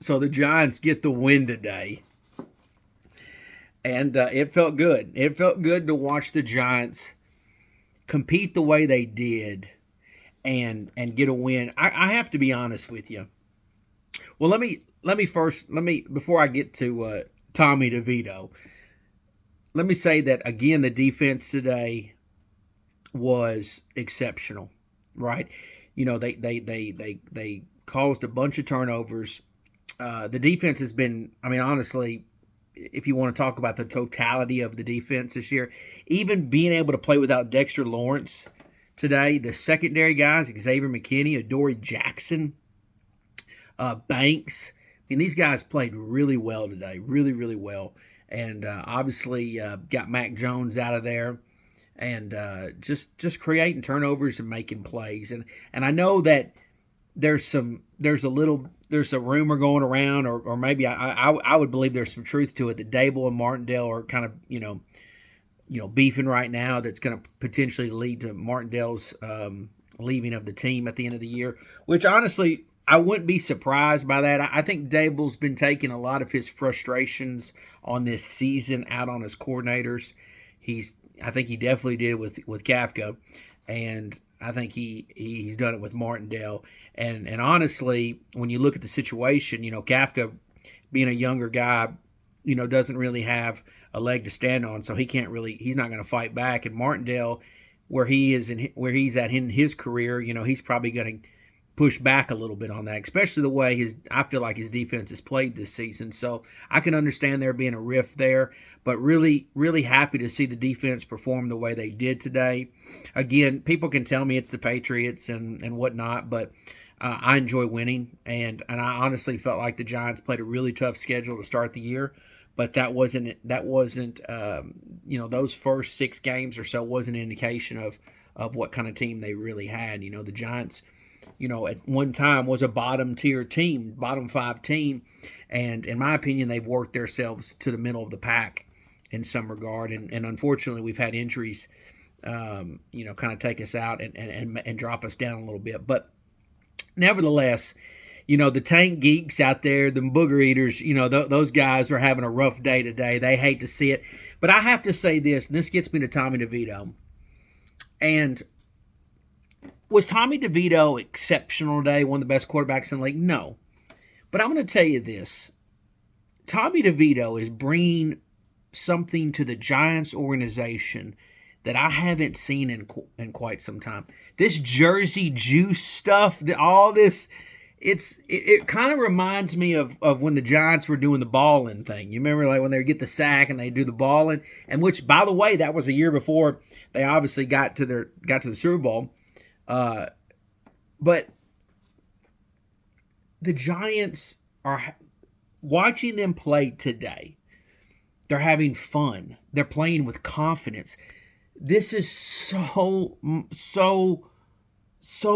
So the Giants get the win today. And it felt good. It felt good to watch the Giants compete the way they did and get a win. I have to be honest with you. Well, let me first before I get to Tommy DeVito, let me say that again the defense today was exceptional, right? They caused a bunch of turnovers. The defense has been, I mean, honestly, if you want to talk about the totality of the defense this year, even being able to play without Dexter Lawrence today, the secondary guys, Xavier McKinney, Adoree Jackson, Banks, I mean, these guys played really well today, really, really well. And obviously got Mac Jones out of there and just creating turnovers and making plays. And I know that there's a rumor going around, or maybe I would believe there's some truth to it, that Dable and Martindale are kind of beefing right now. That's going to potentially lead to Martindale's leaving of the team at the end of the year, which honestly I wouldn't be surprised by that. I think Dable's been taking a lot of his frustrations on this season out on his coordinators. I think he definitely did with Kafka, and I think he's done it with Martindale. And honestly, when you look at the situation, Kafka being a younger guy, doesn't really have a leg to stand on, so he's not going to fight back. And Martindale, where he's at in his career, he's probably going to push back a little bit on that, especially the way I feel like his defense has played this season. So I can understand there being a rift there, but really, really happy to see the defense perform the way they did today. Again, people can tell me it's the Patriots and whatnot, but I enjoy winning, and I honestly felt like the Giants played a really tough schedule to start the year, but that wasn't those first 6 games or so wasn't an indication of what kind of team they really had. The Giants, at one time was a bottom-tier team, bottom 5 team, and in my opinion, they've worked themselves to the middle of the pack in some regard, and unfortunately, we've had injuries, kind of take us out and drop us down a little bit. But nevertheless, the tank geeks out there, the booger eaters, those guys are having a rough day today. They hate to see it, but I have to say this, and this gets me to Tommy DeVito, and was Tommy DeVito exceptional today, one of the best quarterbacks in the league? No. But I'm going to tell you this. Tommy DeVito is bringing something to the Giants organization that I haven't seen in quite some time. This Jersey juice stuff, all this, it kind of reminds me of when the Giants were doing the balling thing. You remember like when they would get the sack and they do the balling, and which, by the way, that was a year before they obviously got to the Super Bowl. But the Giants are watching them play today. They're having fun. They're playing with confidence. This is so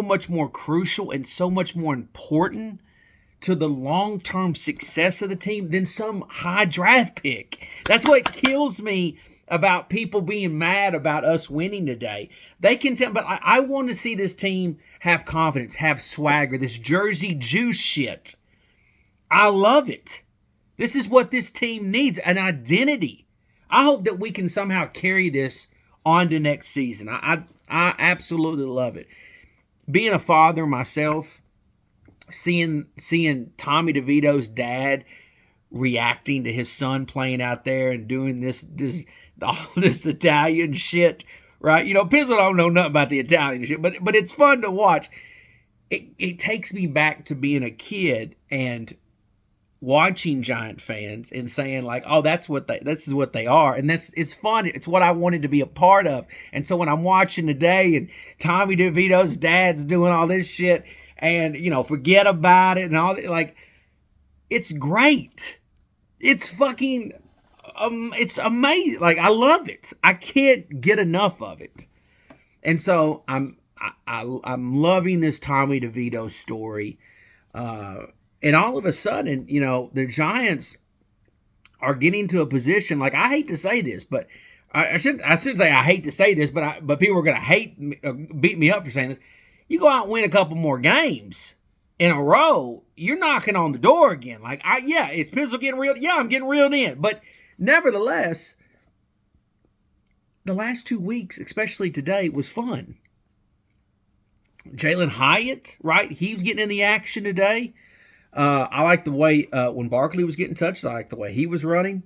much more crucial and so much more important to the long-term success of the team than some high draft pick. That's what kills me about people being mad about us winning today. They can tell, but I want to see this team have confidence, have swagger, this Jersey juice shit. I love it. This is what this team needs, an identity. I hope that we can somehow carry this on to next season. I absolutely love it. Being a father myself, seeing Tommy DeVito's dad reacting to his son playing out there and doing this Italian shit, right? Pizzle don't know nothing about the Italian shit, but it's fun to watch. It takes me back to being a kid and watching Giant fans and saying like, oh, this is what they are. And it's fun. It's what I wanted to be a part of. And so when I'm watching today and Tommy DeVito's dad's doing all this shit and, forget about it and all that, like, it's great. It's fucking, it's amazing. Like, I love it. I can't get enough of it. And so I'm loving this Tommy DeVito story. And all of a sudden, the Giants are getting to a position, like, I hate to say this, but I shouldn't say I hate to say this, but people are going to beat me up for saying this. You go out and win a couple more games, in a row, you're knocking on the door again. Like, is Pizzle getting reeled? Yeah, I'm getting reeled in. But nevertheless, the last 2 weeks, especially today, was fun. Jalen Hyatt, right? He was getting in the action today. I like the way when Barkley was getting touched, I like the way he was running.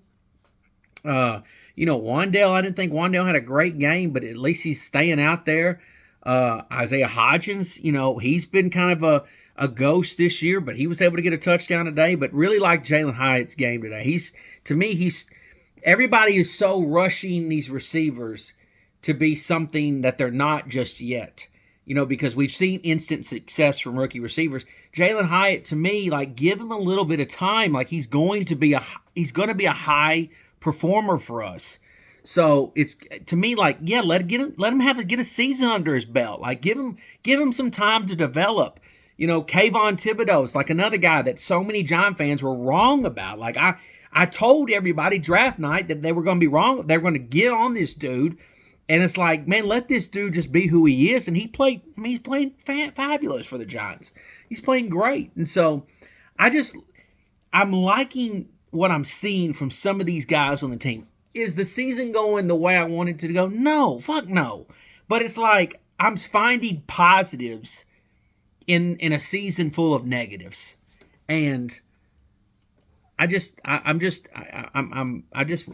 Wandale, I didn't think Wandale had a great game, but at least he's staying out there. Isaiah Hodgins, he's been kind of a ghost this year, but he was able to get a touchdown today. But really like Jalen Hyatt's game today. Everybody is so rushing these receivers to be something that they're not just yet. Because we've seen instant success from rookie receivers. Jalen Hyatt, to me, like, give him a little bit of time. Like, he's going to be a high performer for us. So it's, to me, like, yeah, let him get a season under his belt. Like, give him some time to develop. Kayvon Thibodeau is like another guy that so many Giant fans were wrong about. Like, I told everybody draft night that they were going to be wrong. They were going to get on this dude. And it's like, man, let this dude just be who he is. And he's playing fabulous for the Giants. He's playing great. And so I'm liking what I'm seeing from some of these guys on the team. Is the season going the way I want it to go? No, fuck no. But it's like I'm finding positives in a season full of negatives. And I'm just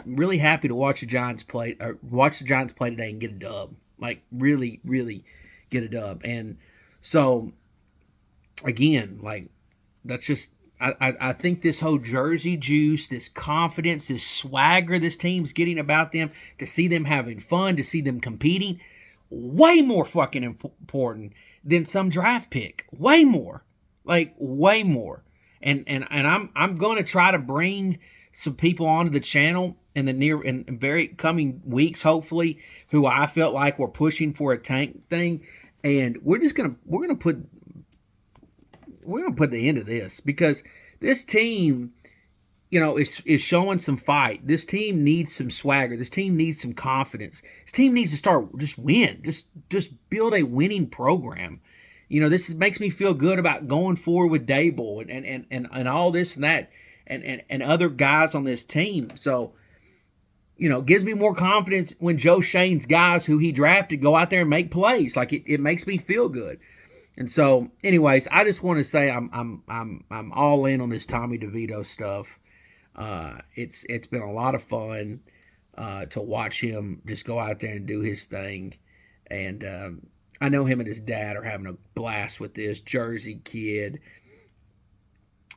really happy to watch the Giants play today and get a dub. Like, really, really get a dub. And so, again, like, that's just, I think this whole Jersey juice, this confidence, this swagger this team's getting about them, to see them having fun, to see them competing, way more fucking important than some draft pick. Way more. Like, way more. And I'm going to try to bring some people onto the channel in the near and very coming weeks, hopefully, who I felt like were pushing for a tank thing, and we're gonna put the end of this, because this team, is showing some fight. This team needs some swagger. This team needs some confidence. This team needs to start just win. Just build a winning program. This makes me feel good about going forward with Dable and all this and that and other guys on this team. So, gives me more confidence when Joe Shane's guys who he drafted go out there and make plays. Like, it makes me feel good. And so, anyways, I just want to say I'm all in on this Tommy DeVito stuff. It's been a lot of fun to watch him just go out there and do his thing. And I know him and his dad are having a blast with this Jersey kid.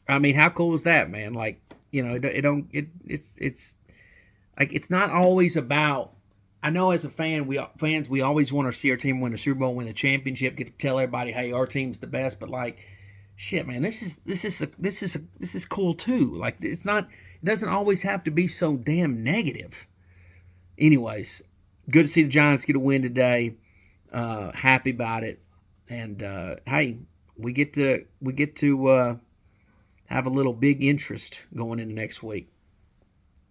I mean, how cool is that, man? Like, it's like, it's not always about. I know as a fan, we always want to see our team win the Super Bowl, win the championship, get to tell everybody, hey, our team's the best. But like, shit, man, this is cool too. Like, it doesn't always have to be so damn negative. Anyways, good to see the Giants get a win today. Happy about it, and hey, we get to have a little big interest going into next week.